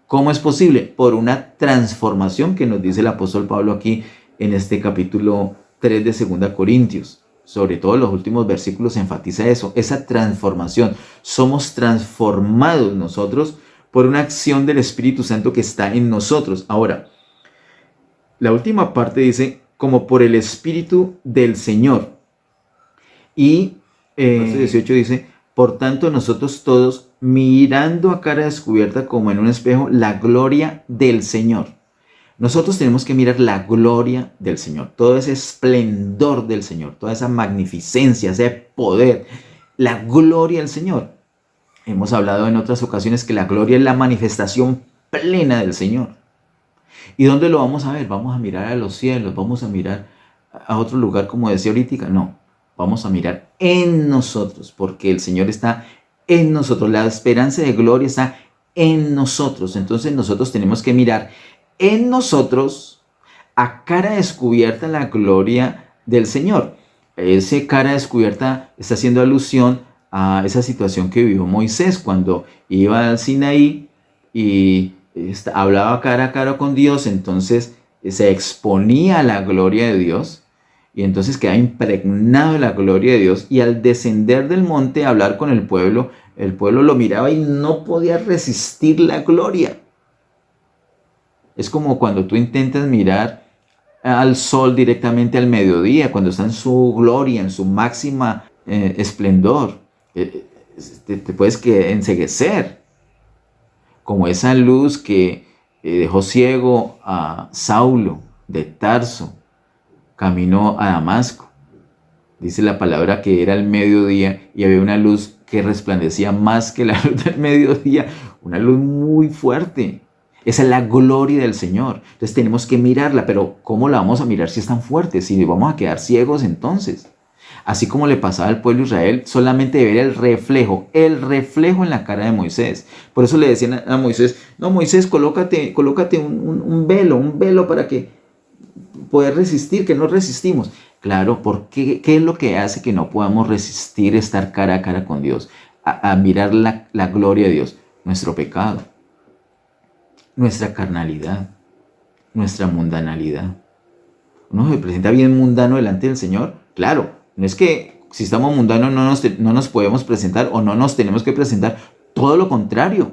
¿Cómo es posible? Por una transformación que nos dice el apóstol Pablo aquí en este capítulo 3 de 2 Corintios. Sobre todo los últimos versículos enfatiza eso, esa transformación. Somos transformados nosotros por una acción del Espíritu Santo que está en nosotros. Ahora, la última parte dice, como por el Espíritu del Señor. Y verso 18 dice, por tanto nosotros todos, mirando a cara descubierta como en un espejo la gloria del Señor. Nosotros tenemos que mirar la gloria del Señor, todo ese esplendor del Señor, toda esa magnificencia, ese poder, la gloria del Señor. Hemos hablado en otras ocasiones que la gloria es la manifestación plena del Señor. ¿Y dónde lo vamos a ver? Vamos a mirar a los cielos, vamos a mirar a otro lugar como decía ahorita. No, vamos a mirar en nosotros, porque el Señor está en nosotros, la esperanza de gloria está en nosotros. Entonces nosotros tenemos que mirar en nosotros a cara descubierta la gloria del Señor. Ese cara descubierta está haciendo alusión a esa situación que vivió Moisés cuando iba al Sinaí y hablaba cara a cara con Dios, entonces se exponía a la gloria de Dios y entonces quedaba impregnado de la gloria de Dios, y al descender del monte a hablar con el pueblo lo miraba y no podía resistir la gloria. Es como cuando tú intentas mirar al sol directamente al mediodía, cuando está en su gloria, en su máxima esplendor. Te puedes enceguecer. Como esa luz que dejó ciego a Saulo de Tarso, caminó a Damasco. Dice la palabra que era el mediodía y había una luz que resplandecía más que la luz del mediodía, una luz muy fuerte. Esa es la gloria del Señor. Entonces tenemos que mirarla, pero ¿cómo la vamos a mirar si es tan fuerte? Si vamos a quedar ciegos entonces. Así como le pasaba al pueblo de Israel, solamente de ver el reflejo en la cara de Moisés. Por eso le decían a Moisés, no, Moisés, colócate un velo para que poder resistir, que no resistimos. Claro, porque ¿qué es lo que hace que no podamos resistir estar cara a cara con Dios? A mirar la gloria de Dios. Nuestro pecado, nuestra carnalidad, nuestra mundanalidad. Uno se presenta bien mundano delante del Señor. Claro, no es que si estamos mundanos no nos podemos presentar o no nos tenemos que presentar. Todo lo contrario.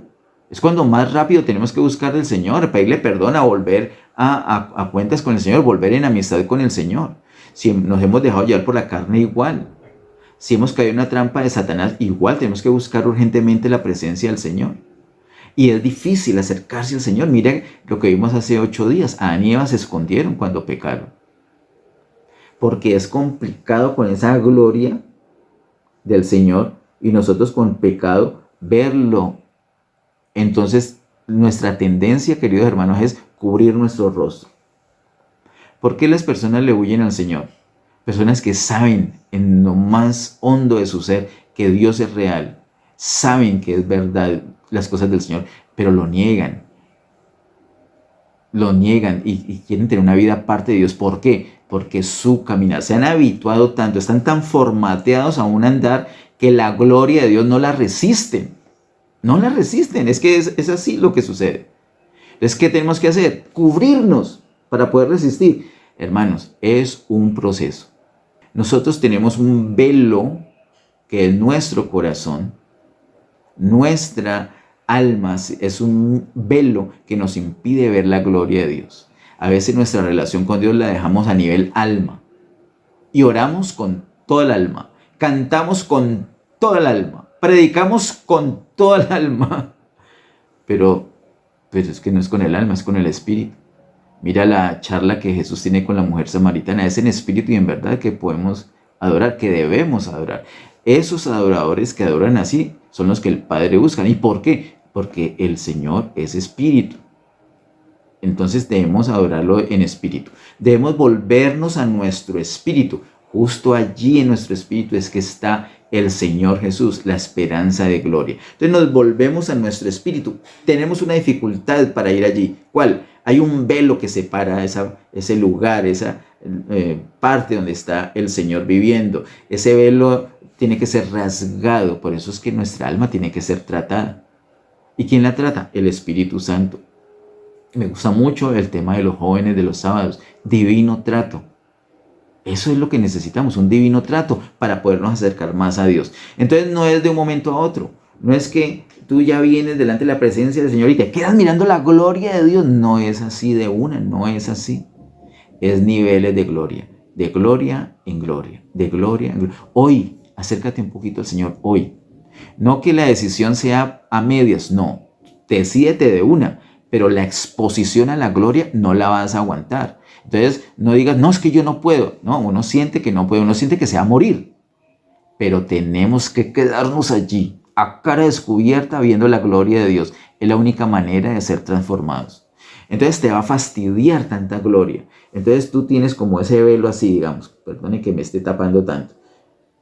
Es cuando más rápido tenemos que buscar del Señor, pedirle perdón, a volver a cuentas con el Señor, volver en amistad con el Señor. Si nos hemos dejado llevar por la carne, igual. Si hemos caído en una trampa de Satanás, igual tenemos que buscar urgentemente la presencia del Señor. Y es difícil acercarse al Señor. Miren lo que vimos hace 8 días. Adán y Eva se escondieron cuando pecaron. Porque es complicado con esa gloria del Señor y nosotros con pecado verlo. Entonces nuestra tendencia, queridos hermanos, es cubrir nuestro rostro. ¿Por qué las personas le huyen al Señor? Personas que saben en lo más hondo de su ser que Dios es real, saben que es verdad las cosas del Señor, pero lo niegan y quieren tener una vida aparte de Dios. ¿Por qué? Porque su caminar, se han habituado tanto, están tan formateados a un andar que la gloria de Dios no la resisten. No la resisten, es que es así lo que sucede. Entonces, ¿qué tenemos que hacer? Cubrirnos para poder resistir. Hermanos, es un proceso. Nosotros tenemos un velo que es nuestro corazón, nuestra alma es un velo que nos impide ver la gloria de Dios. A veces nuestra relación con Dios la dejamos a nivel alma y oramos con toda el alma, cantamos con toda el alma, predicamos con toda el alma, pero es que no es con el alma, es con el espíritu. Mira la charla que Jesús tiene con la mujer samaritana, es en espíritu y en verdad que podemos adorar, que debemos adorar. Esos adoradores que adoran así son los que el Padre busca. ¿Y por qué? Porque el Señor es espíritu. Entonces debemos adorarlo en espíritu. Debemos volvernos a nuestro espíritu. Justo allí en nuestro espíritu es que está el Señor Jesús, la esperanza de gloria. Entonces nos volvemos a nuestro espíritu. Tenemos una dificultad para ir allí. ¿Cuál? Hay un velo que separa ese lugar, esa parte donde está el Señor viviendo. Ese velo tiene que ser rasgado. Por eso es que nuestra alma tiene que ser tratada. ¿Y quién la trata? El Espíritu Santo. Me gusta mucho el tema de los jóvenes de los sábados. Divino trato. Eso es lo que necesitamos, un divino trato para podernos acercar más a Dios. Entonces no es de un momento a otro. No es que tú ya vienes delante de la presencia del Señor y te quedas mirando la gloria de Dios. No es así de una, no es así. Es niveles de gloria en gloria, de gloria en gloria. Hoy, acércate un poquito al Señor, hoy. No que la decisión sea a medias, no. Decídete de una, pero la exposición a la gloria no la vas a aguantar. Entonces, no digas, no, es que yo no puedo. No, uno siente que no puede, uno siente que se va a morir. Pero tenemos que quedarnos allí, a cara descubierta, viendo la gloria de Dios. Es la única manera de ser transformados. Entonces te va a fastidiar tanta gloria. Entonces tú tienes como ese velo así, digamos. Perdone que me esté tapando tanto.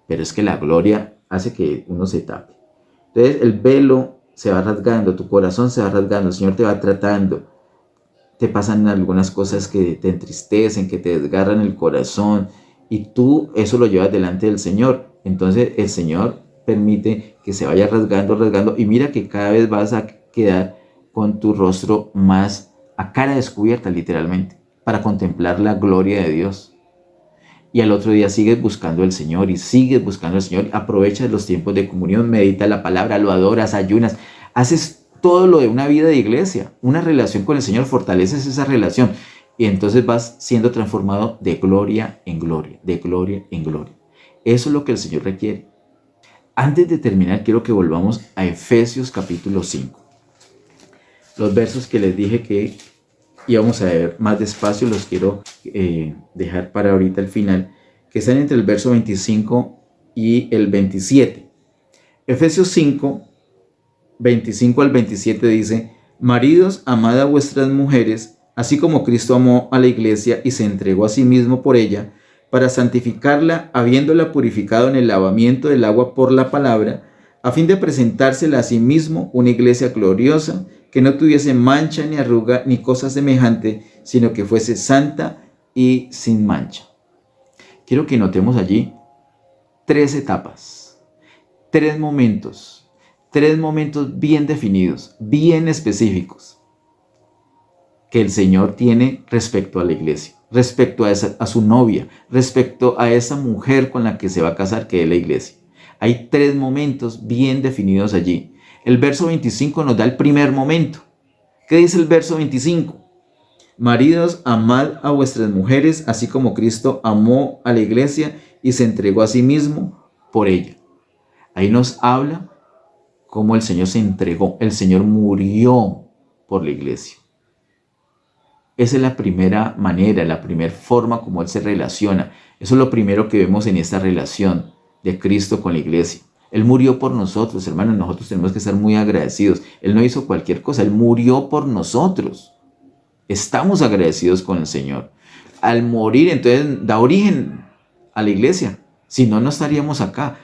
Pero es que la gloria hace que uno se tape. Entonces el velo se va rasgando, tu corazón se va rasgando, el Señor te va tratando. Te pasan algunas cosas que te entristecen, que te desgarran el corazón. Y tú eso lo llevas delante del Señor. Entonces el Señor permite que se vaya rasgando. Y mira que cada vez vas a quedar con tu rostro más a cara descubierta, literalmente, para contemplar la gloria de Dios. Y al otro día sigues buscando al Señor y sigues buscando al Señor. Aprovechas los tiempos de comunión, medita la palabra, lo adoras, ayunas. Haces todo lo de una vida de iglesia. Una relación con el Señor, fortaleces esa relación. Y entonces vas siendo transformado de gloria en gloria, de gloria en gloria. Eso es lo que el Señor requiere. Antes de terminar, quiero que volvamos a Efesios capítulo 5. Los versos que les dije que íbamos a ver más despacio, los quiero dejar para ahorita al final, que están entre el verso 25 y el 27. Efesios 5, 25 al 27 dice: maridos, amad a vuestras mujeres, así como Cristo amó a la iglesia y se entregó a sí mismo por ella, para santificarla, habiéndola purificado en el lavamiento del agua por la palabra, a fin de presentársela a sí mismo una iglesia gloriosa, que no tuviese mancha ni arruga ni cosa semejante, sino que fuese santa y sin mancha. Quiero que notemos allí 3 etapas, 3 momentos bien definidos, bien específicos, que el Señor tiene respecto a la iglesia, respecto a su novia, respecto a esa mujer con la que se va a casar, que es la iglesia. Hay 3 momentos bien definidos allí. El verso 25 nos da el primer momento. ¿Qué dice el verso 25? Maridos, amad a vuestras mujeres, así como Cristo amó a la iglesia y se entregó a sí mismo por ella. Ahí nos habla cómo el Señor se entregó, el Señor murió por la iglesia. Esa es la primera manera, la primera forma como Él se relaciona. Eso es lo primero que vemos en esta relación de Cristo con la iglesia. Él murió por nosotros, hermanos. Nosotros tenemos que estar muy agradecidos. Él no hizo cualquier cosa, Él murió por nosotros. Estamos agradecidos con el Señor. Al morir, entonces, da origen a la iglesia. Si no, no estaríamos acá.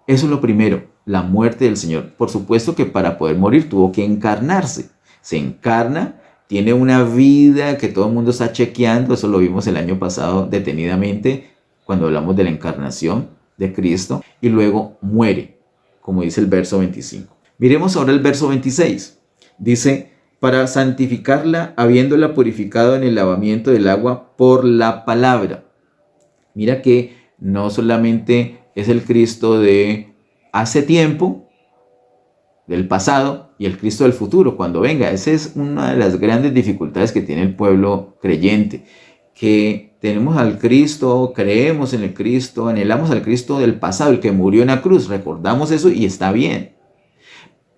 Eso es lo primero, la muerte del Señor. Por supuesto que para poder morir tuvo que encarnarse. Se encarna, tiene una vida que todo el mundo está chequeando. Eso lo vimos el año pasado detenidamente cuando hablamos de la encarnación de Cristo, y luego muere, como dice el verso 25. Miremos ahora el verso 26. Dice: para santificarla, habiéndola purificado en el lavamiento del agua por la palabra. Mira que no solamente es el Cristo de hace tiempo, del pasado, y el Cristo del futuro, cuando venga. Esa es una de las grandes dificultades que tiene el pueblo creyente, que tenemos al Cristo, creemos en el Cristo, anhelamos al Cristo del pasado, el que murió en la cruz, recordamos eso y está bien.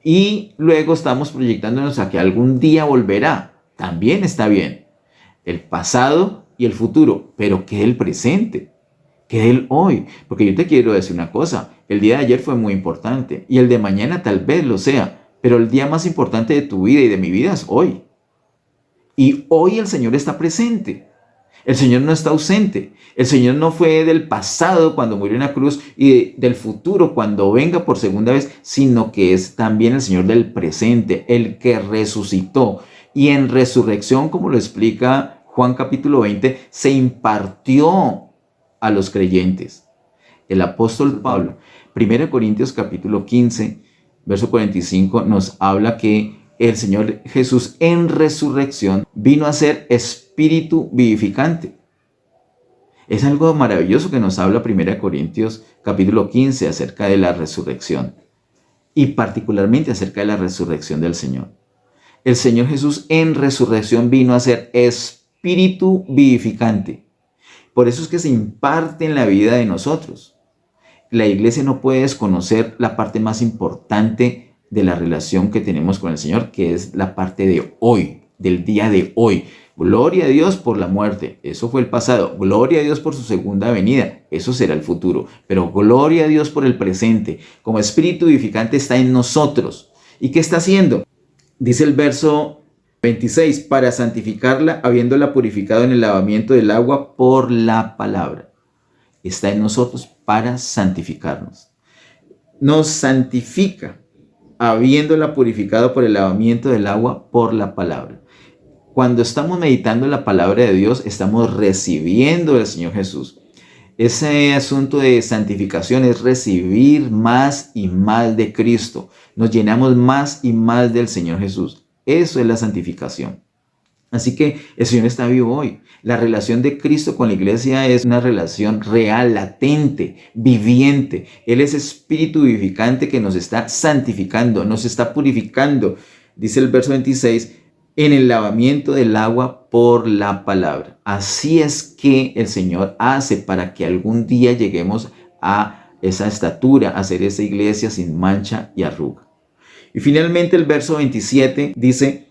Y luego estamos proyectándonos a que algún día volverá, también está bien. El pasado y el futuro, pero ¿qué del presente? ¿Qué del hoy? Porque yo te quiero decir una cosa, el día de ayer fue muy importante y el de mañana tal vez lo sea, pero el día más importante de tu vida y de mi vida es hoy. Y hoy el Señor está presente. El Señor no está ausente. El Señor no fue del pasado cuando murió en la cruz y del futuro cuando venga por segunda vez, sino que es también el Señor del presente, el que resucitó. Y en resurrección, como lo explica Juan capítulo 20, se impartió a los creyentes. El apóstol Pablo, 1 Corintios capítulo 15, verso 45, nos habla que el Señor Jesús en resurrección vino a ser espíritu vivificante. Es algo maravilloso que nos habla 1 Corintios capítulo 15 acerca de la resurrección y particularmente acerca de la resurrección del Señor. El Señor Jesús en resurrección vino a ser espíritu vivificante. Por eso es que se imparte en la vida de nosotros. La iglesia no puede desconocer la parte más importante de la relación que tenemos con el Señor, que es la parte de hoy, del día de hoy. Gloria a Dios por la muerte, eso fue el pasado. Gloria a Dios por su segunda venida, eso será el futuro. Pero gloria a Dios por el presente. Como espíritu vivificante está en nosotros. ¿Y qué está haciendo? Dice el verso 26, para santificarla, habiéndola purificado en el lavamiento del agua por la palabra. Está en nosotros para santificarnos. Nos santifica, habiéndola purificado por el lavamiento del agua por la palabra. Cuando estamos meditando la palabra de Dios, estamos recibiendo del Señor Jesús. Ese asunto de santificación es recibir más y más de Cristo. Nos llenamos más y más del Señor Jesús. Eso es la santificación. Así que el Señor está vivo hoy. La relación de Cristo con la iglesia es una relación real, latente, viviente. Él es espíritu vivificante que nos está santificando, nos está purificando. Dice el verso 26, en el lavamiento del agua por la palabra. Así es que el Señor hace para que algún día lleguemos a esa estatura, a ser esa iglesia sin mancha y arruga. Y finalmente el verso 27 dice,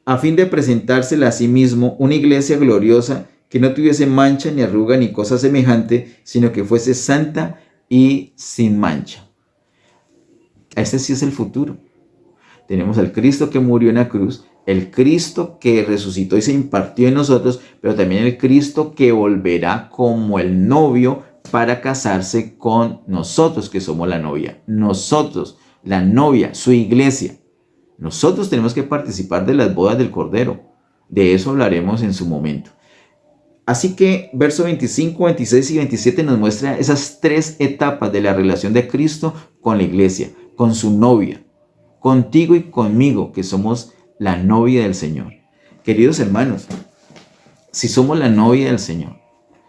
a fin de presentársela a sí mismo una iglesia gloriosa que no tuviese mancha ni arruga ni cosa semejante, sino que fuese santa y sin mancha. Este sí es el futuro. Tenemos al Cristo que murió en la cruz, el Cristo que resucitó y se impartió en nosotros, pero también el Cristo que volverá como el novio para casarse con nosotros, que somos la novia. Nosotros, la novia, su iglesia. Nosotros tenemos que participar de las bodas del Cordero. De eso hablaremos en su momento. Así que verso 25, 26 y 27 nos muestra esas tres etapas de la relación de Cristo con la iglesia, con su novia, contigo y conmigo, que somos la novia del Señor. Queridos hermanos, si somos la novia del Señor,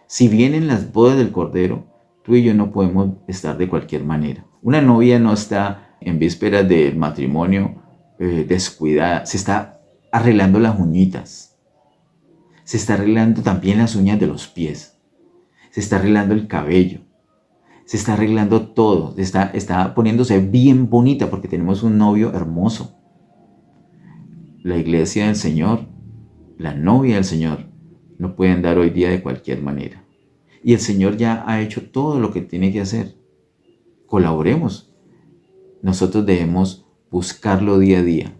si vienen las bodas del Cordero, tú y yo no podemos estar de cualquier manera. Una novia no está en vísperas del matrimonio descuidada, se está arreglando las uñitas, se está arreglando también las uñas de los pies, se está arreglando el cabello, se está arreglando todo, está poniéndose bien bonita porque tenemos un novio hermoso. La iglesia del Señor, la novia del Señor, no puede andar hoy día de cualquier manera. Y el Señor ya ha hecho todo lo que tiene que hacer. Colaboremos. Nosotros debemos buscarlo día a día,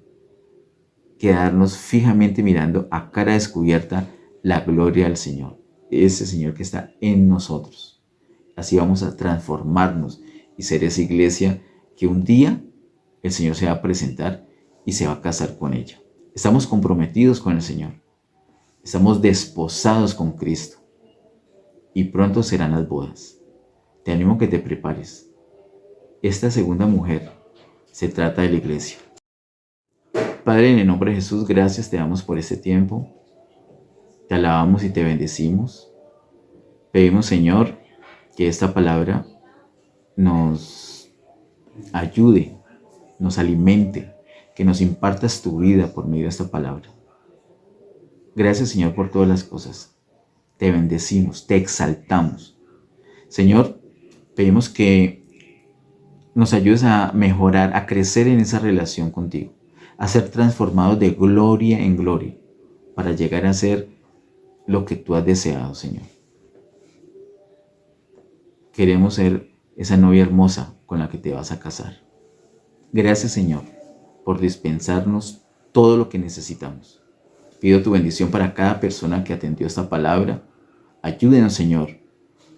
quedarnos fijamente mirando a cara descubierta la gloria del Señor, ese Señor que está en nosotros. Así vamos a transformarnos y ser esa iglesia que un día el Señor se va a presentar y se va a casar con ella. Estamos comprometidos con el Señor, estamos desposados con Cristo y pronto serán las bodas. Te animo a que te prepares. Esta segunda mujer se trata de la iglesia. Padre, en el nombre de Jesús, gracias te damos por este tiempo. Te alabamos y te bendecimos. Pedimos, Señor, que esta palabra nos ayude, nos alimente, que nos impartas tu vida por medio de esta palabra. Gracias, Señor, por todas las cosas. Te bendecimos, te exaltamos. Señor, pedimos que nos ayudes a mejorar, a crecer en esa relación contigo, a ser transformados de gloria en gloria, para llegar a ser lo que tú has deseado, Señor. Queremos ser esa novia hermosa con la que te vas a casar. Gracias, Señor, por dispensarnos todo lo que necesitamos. Pido tu bendición para cada persona que atendió esta palabra. Ayúdenos, Señor,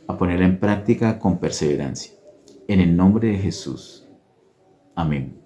a ponerla en práctica con perseverancia. En el nombre de Jesús. Amén.